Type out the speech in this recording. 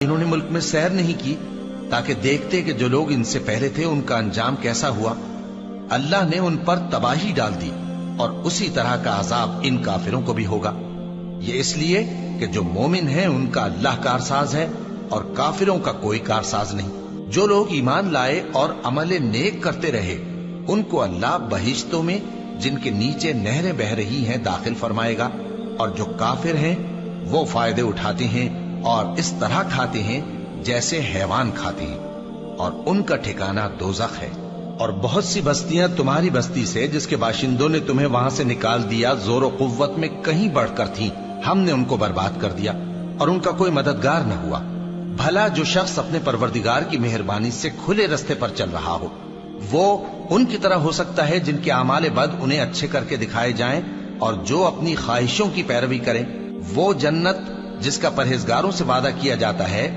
انہوں نے ملک میں سیر نہیں کی تاکہ دیکھتے کہ جو لوگ ان سے پہلے تھے ان کا انجام کیسا ہوا؟ اللہ نے ان پر تباہی ڈال دی اور اسی طرح کا عذاب ان کافروں کو بھی ہوگا۔ یہ اس لیے کہ جو مومن ہیں ان کا اللہ کارساز ہے اور کافروں کا کوئی کارساز نہیں۔ جو لوگ ایمان لائے اور عمل نیک کرتے رہے ان کو اللہ بہشتوں میں جن کے نیچے نہریں بہ رہی ہیں داخل فرمائے گا، اور جو کافر ہیں وہ فائدے اٹھاتے ہیں اور اس طرح کھاتے ہیں جیسے حیوان کھاتے ہیں، اور ان کا ٹھکانہ دوزخ ہے۔ اور بہت سی بستیاں تمہاری بستی سے جس کے باشندوں نے تمہیں وہاں سے نکال دیا زور و قوت میں کہیں بڑھ کر تھیں، ہم نے ان کو برباد کر دیا اور ان کا کوئی مددگار نہ ہوا۔ بھلا جو شخص اپنے پروردگار کی مہربانی سے کھلے رستے پر چل رہا ہو وہ ان کی طرح ہو سکتا ہے جن کے اعمال بد انہیں اچھے کر کے دکھائے جائیں، اور جو اپنی خواہشوں کی پیروی کریں وہ جنت جس کا پرہیزگاروں سے وعدہ کیا جاتا ہے